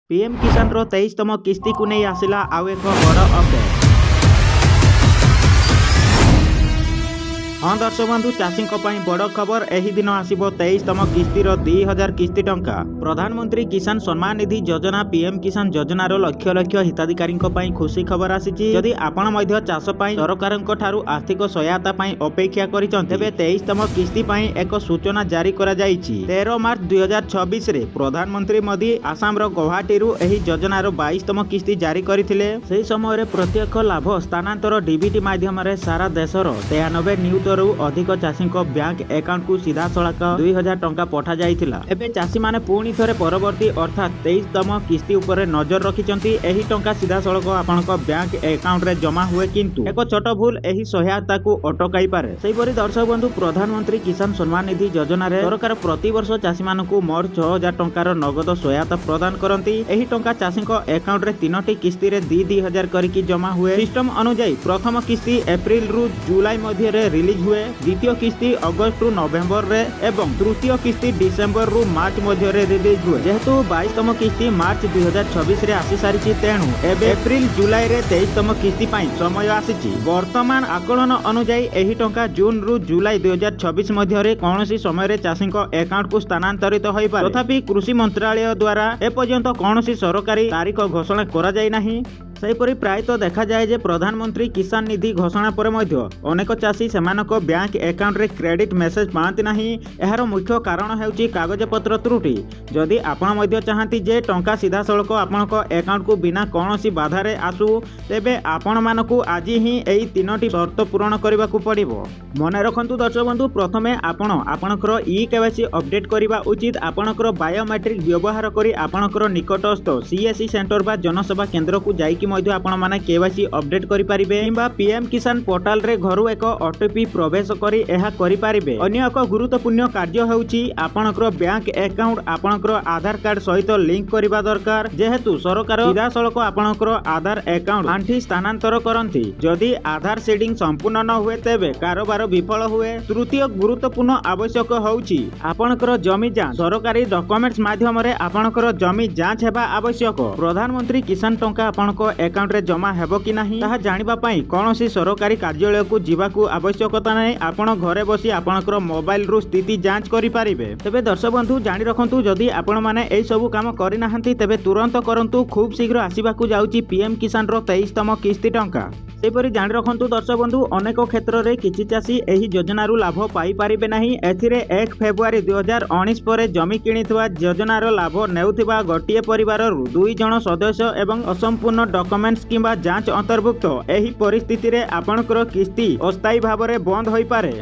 PM किसान रो 23तम किस्ती को नहीं आसिला आउ एक बड़ अपडेट। हाँ दर्शक बंधु चाषी बड़ खबर एही दिन आसिबो 23तम किस्तीर 2000 किस्ती टंका। प्रधानमंत्री किसान सम्मान निधि योजना पीएम किसान योजनार लक्ष लक्ष हिताधिकारी खुशी खबर आसीची। जदि आपण मध्य चाष पई सरकारक ठारू आर्थिक सहायता पई अपेक्षा करिसंत तेबे 23तम किस्ती पई एक सूचना जारी करा जाईची। 13 मार्च 2026 रे प्रधानमंत्री मोदी आसाम रो गुवाहाटी रु एही योजनार 22तम किस्ती जारी करथिले। सेही समय रे प्रत्यक्ष लाभ स्थानांतर डीबीटी माध्यम रे सारा देशर 93 नियुत अधिक चाषी बैंक अकाउंट को सीधा सड़क 2000 टंका पठा जाइथिला। एबे चाषी माने पुणी थरे परवर्ती अर्थात 23तम किस्ती उपरे नजर रखिचंती। एही टंका सीधा सड़क आपनक बैंक अकाउंट रे जमा हुए किंतु एक छोट भूल एही सहायता को अटकाई पारे। सेहिपरि दर्शक बंधु प्रधानमंत्री किसान सम्मान निधि योजना रे सरकार प्रति वर्ष चाषी मानकु मोट 6000 टंकार नगद सहायता प्रदान करंती। एही टंका चाषी अकाउंट रे 3टी किस्ती रे 2000 करिकी जमा हुए। सिस्टम अनुसार प्रथम किस्ती एप्रिल रु जुलाई मध्य रे रिलीज हुए, द्वितीय किस्ती अगस्त रु नवेम्बर रे एवं तृतीय किस्ती डिसेम्बर रु मार्च मध्य रे रिलीज हुए। जेहेतु 22तम किस्ती मार्च 2026 रे आसी सारिछि तेणु एबे एप्रिल जुलाई रे 23तम किस्ती पई समय आसीछि। वर्तमान आकलन अनुसार एही टंका जून रु जुलाई 2026 मध्य रे कोनोसी समय रे चाषी अकाउंट को स्थानांतरित होई पारे। तथापि कृषि मंत्रालय द्वारा एपर्यंत कोनोसी सरकारी तारीख घोषणा करा जाय नाही। सेहिपरि प्रायतः देखा जाए जे प्रधानमंत्री किसान निधि घोषणा पर मध्य अनेक चाषी सेमानक बैंक अकाउंट रे क्रेडिट मेसेज पाती नाही। एहार मुख्य कारण हेउची कागजपत्र त्रुटि। जदि आपण मध्य चाहती जे टंका सीधा सड़क आपनक अकाउंट को बिना कोनोसी बाधा रे आसु तेबे आपण मानकु आज ही एई 3टी शर्त पूर्ण करबा को पड़िबो। मने रखंतु दर्शक बंधु प्रथमे आपणकर ई-केवाईसी अपडेट करबा उचित। आपणकर बायोमेट्रिक व्यवहार करी आपणकर निकटस्थ सीएससी सेंटर बा जनसेवा केंद्र को जाई मध्य आपण माने केवाईसी अपडेट करि परिबे किंबा पीएम किसान पोर्टल रे घरु एक ओटीपी प्रवेश करी एहा करि परिबे। अन्य एक गुरुत्वपूर्ण कार्य हेउची आपणकर बैंक अकाउंट आपणकर आधार कार्ड सहित लिंक करिबा दरकार। जेहेतु सरकार सीधा सड़क आपणकर आधार अकाउंट आंठी स्थानांतर करंती। जदि आधार सीडिंग संपूर्ण न हुए तेबे कारोबार विफल हुए। तृतीय गुरुत्वपूर्ण आवश्यक हेउची आपणकर जमी जांच सरकारी डॉक्यूमेंट्स माध्यम रे आपणकर जमी जांच हेबा आवश्यक। प्रधानमंत्री किसान टंका आपणक अकाउंट रे जमा हेबो कि नाही ताहा जानिबा पई कोनोसी सरकारी कार्यालय को जीवाकू आवश्यकता नै। आपण घरे बसी आपणकर मोबाइल रु स्थिति जांच करि पारिबे। तबे दर्शक बंधु जानि रखंतु जदि आपण माने एई सब काम करि नाहंती तेबे तुरंत करंतु। खूब शीघ्र आसीबाकू जाउची पीएम किसान रो 23तम किस्ती टंका। सेपरि जानि रखंतु दर्शक बंधु अनेक क्षेत्र रे किछि चाषी एही योजना रु लाभ पाई पारिबे नाही। एथिरे 1 फेब्रुआरी 2019 परे जमी किनिथवा योजना रो लाभ नेउथबा गोटिए परिवार रु 2 जण सदस्य एवं असंपूर्ण डॉक्यूमेंट्स किंबा जांच अंतर्भुक्त। एही परिस्थिति रे आपणकर किस्ती अस्थायी भाव में बंद होई पारे।